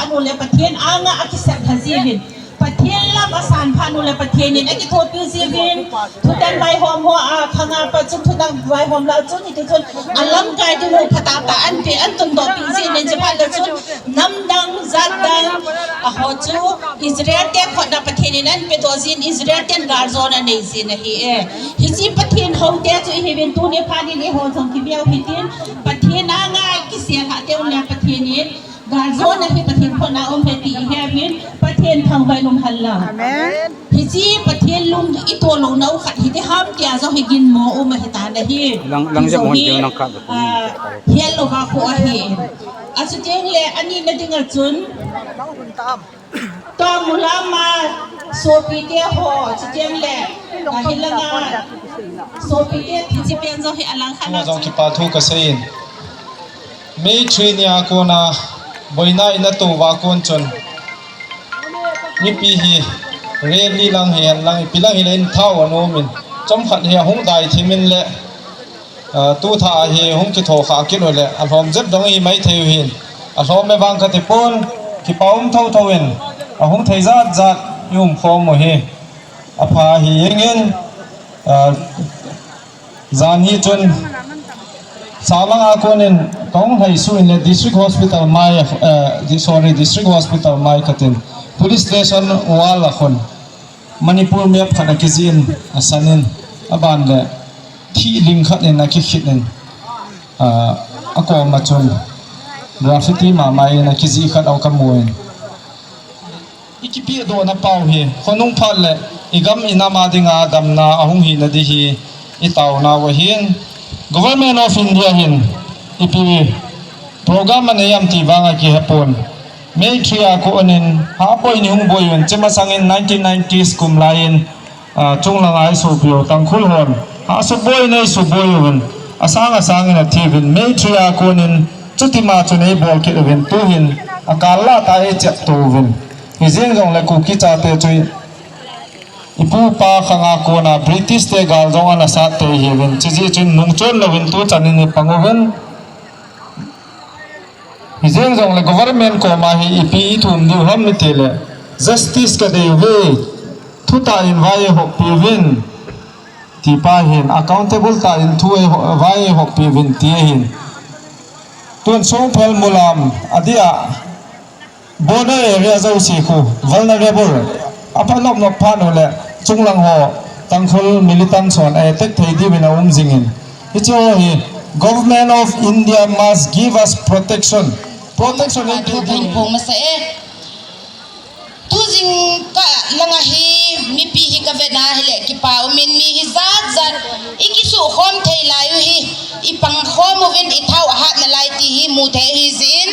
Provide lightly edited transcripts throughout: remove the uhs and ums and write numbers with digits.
นุเลประเทศอางอากิเซทซีวินประเทศลำอาสานพานุเลประเทศนี้ไอ้ที่โทษพิซีวินทุกดันใบหอมหัวข้างประจุทุกดันใบหอมเราจุนนี่ทุกคนอันลำกายที่หูพัตตาอันเป็นอันตุนดอกพิซีเนี่ยจะพาเราจุนน้ำดังจัดดังหัวจูอิสราเอลเต็มคนประเทศนี้นั่นเป็นตัวจีนอิสราเอลเต็มกาโซนนั่นเองสินะฮีฮิจิประเทศเขาเต็มจุยฮีเป็นตัวเนี่ยพานี่เนี่ยหัวทองที่เบี้ยวฮิตินประเทศน่าง่ายกิเสียขาเต็มเนี่ยประเทศนี้กาโซนนั่นคือประเทศคนน่าอมเหตุอีเฮวินประเทศทางใบลมฮัลลังฮิจิประเทศลุงอีตัวลงน้าขัดฮิติห้ามเตียจะให้กินหมูอมเหตุตาได้ฮีลังจะมุ่งถึงนักขัดเฮียลูกว่าเขาเห็นอาจจะเจงเลยอันนี้นั่นจึงจุนตัวมุลามาโซปีเตียหอจะเจงเลยฮิลงาโซปีเตียที่จะเป็นจะให้อลังขนาดจงคิดปาทุกเสียนไม่ทรีนียโกนาบอยน่าอินตัววากุนจนนี่ปีฮีเรียนลีลังเฮียนลังปีลังเฮียนเท่าอนุมินจำขัดเฮียหงได้ที่มินเละตู้ท่าเฮียหงกิโตขากินเลยอันผมจับดงอีไม่เทียหินอันผมไม่บางกติปนที่ป้อมเท่าทวินหงเทจัดยุ่มพอมเฮอพาฮีเงินจานฮีจนสามังอาโกนินกองไฮซูอินเล district hospital ไม่district hospital ไม่ขัดิน police station วาละคนมณีปูร์เมียบขันกิจินอาสันินอบานเลที่ลิงขัดเนี่ยนักคิดเนี่ยอากอมาจนดราฟิตี้มาไม่นักคิดขัดเอาขโมยอีกปีโดนเป่าเฮคนนุ่งพัดเลยอีกคำอินามาดิงาดำนาอาหงหินดีฮีอีเต่านาวหิน Government of India หินอีปีโปรแกรมมันยามที่บางอากีเหปนเมทรีอาโกนินหาปอยนิฮงบอยวันจะมาสังอิน 1990s กุมลายินจงลังไอสุบิโอตังคุลฮอนหาสุบอยในสุบอยวันอาสังอินทีวินเมทรีอาโกนินจุดที่มาจนไอ้บอลคิดวินตัวหินอาการละตายเจ็บตัววินฮิเซนจงเลยคุกิจาเตจุยอีผู้ป้าข้างอาโกนาบริติสเตกาลจงอันสัตเตยวินจิจุนนุ่งโจนเลวินตัวจันนิปังวินฮิเซนจงเลย government ก็มาให้อีพีทุ่มดิวฮัมมิเตเล justice ก็ได้เวทุตาอินไว้หกปีวินที่ป้าเห็น accountable ตาอินทุยไว้หกปีวินที่เห็นตัวส่งเพลมุลามอดีตborder area เจ้าสิคู vulnerable อภัยลบนกพานุเลจงลังหัวตั้งคนมิลิตันส่วนไอ้เทคไทยดีเป็นอาวุธจริงอินที่จะว่า Government of India must give us protection ให้ดูพงพงมาเสทุจิงก็ลังฮีมีปีฮิกเวนาฮิเลกิปาอุมินมีฮิจัดอีกิสุขอมเทลายุฮีอีปังขอมวินอีเท่าหัดนลายตีฮีมูเทฮิซิน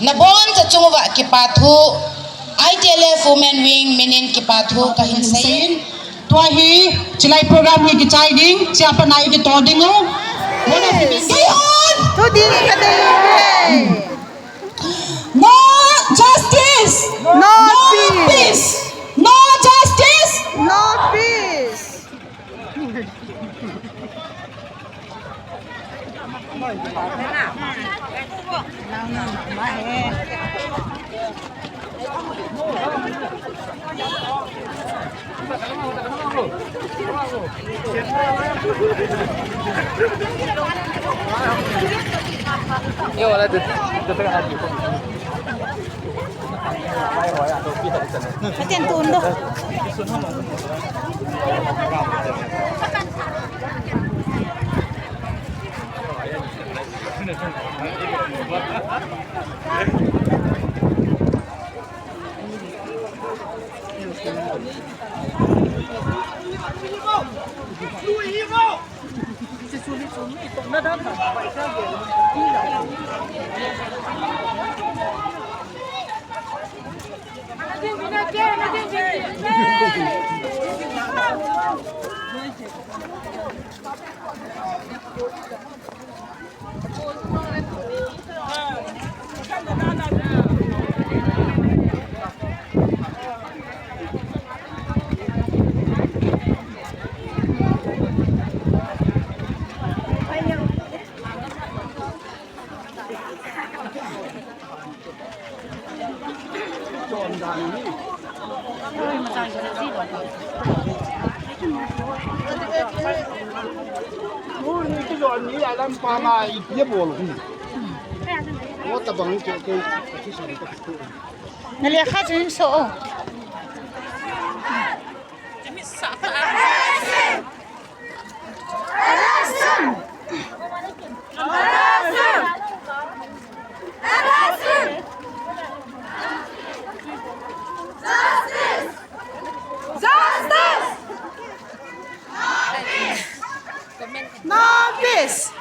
นบอนจะจงวะกิปาทุITLF Women Wing Minin Kipathu kahin sayin tua hi chilai program hi ki chai ding siapa nai ki to ding ho mana hi sayon to ding ade no justice no peace no justice no peace Yo, ada tu tengah lagi. Macam tunduk. Nali ka din so. No peace.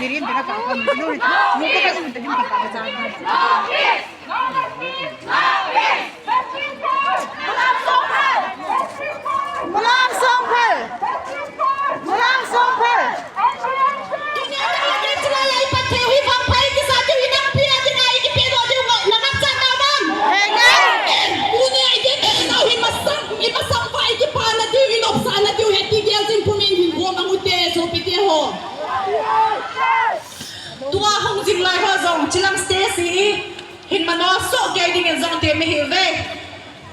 Dirin pinakakam no mo ka kasi tadi makakasahan Mulang Songpal Dunia lagi celaya ipatewi pampai ke satu hidup pia dengan iki pero dia lamat sana bang Hengan dunia ide tahu himasang pai ke pana dia inop sana dia heti dia sin pumin go mangute so pite ho tua hong jing lai ho zong chilam Stacy hin mano so ke ding zong te me hive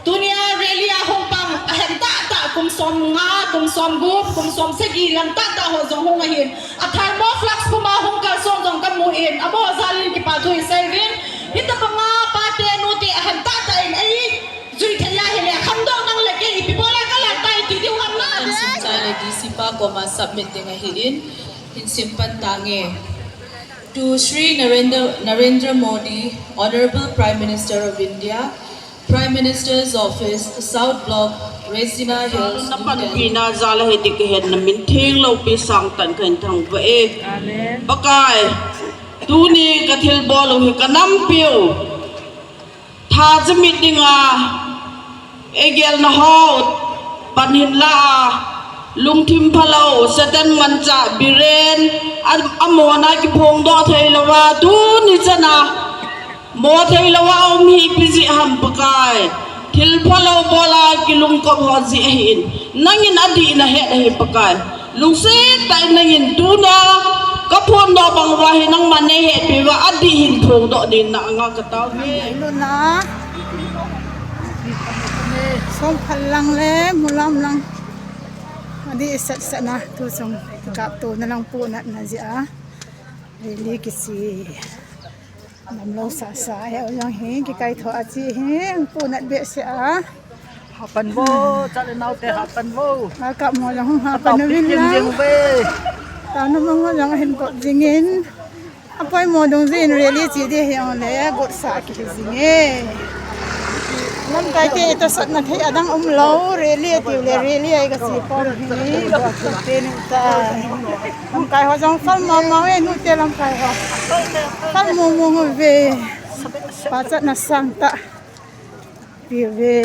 dunia relia hong pang henta ta kum som nga kum som gup kum som segi lang ta ho zong hong hin athar mo flux puma hong ka song zong ka mu in abo zalin ki pa thui saving hita pa nga pa te no te henta ta in ai zui thaya hele kham dong nang le ke ipibola ka la tai ti diu han na Simchai disipa koma submitting a hin simpan tange to Sri Narendra Modi, Honorable Prime Minister of India, Prime Minister's Office, South Block, Resina Hills, New Napan Delhi. pina zala hedi ke hen na min thing lo pi sang tan kan thang ba e bakai tu ni ka thil bol hi kanam piu tha jamit dinga egel na ho panin la lung thim phalo sadan mancha biren amona ki phong do thei lawa tu ni chana mo thei lawa mi piji ham pakai thil phalo bola ki lung ko ho ji hin nangin adi na he pakai lung se tai nangin tu na ka phon do bang wa hi nang man he pi wa adi hin phong do din na nga ka taw ni Ilo na Songpal lang le mulam lang Adi isat na tu song kap tu na lang po na siya really kisi namlo sa ya yang he ki kai tho achi he ang po na be siya Hapan wo, cale nau te hapan wo. maka mo lang hapan na win lang Jeng we. tano mo lang hin ko jingin apoy mo dong zin really chi de yang le got sa ki jingin Nam kai te ito sat na thai adang umlo really ti le really ai ka si pom hi ba te ni ta nam kai ho jong fal ma ma we nu te lam kai ho fal mo ve pa chat na sang ta pi ve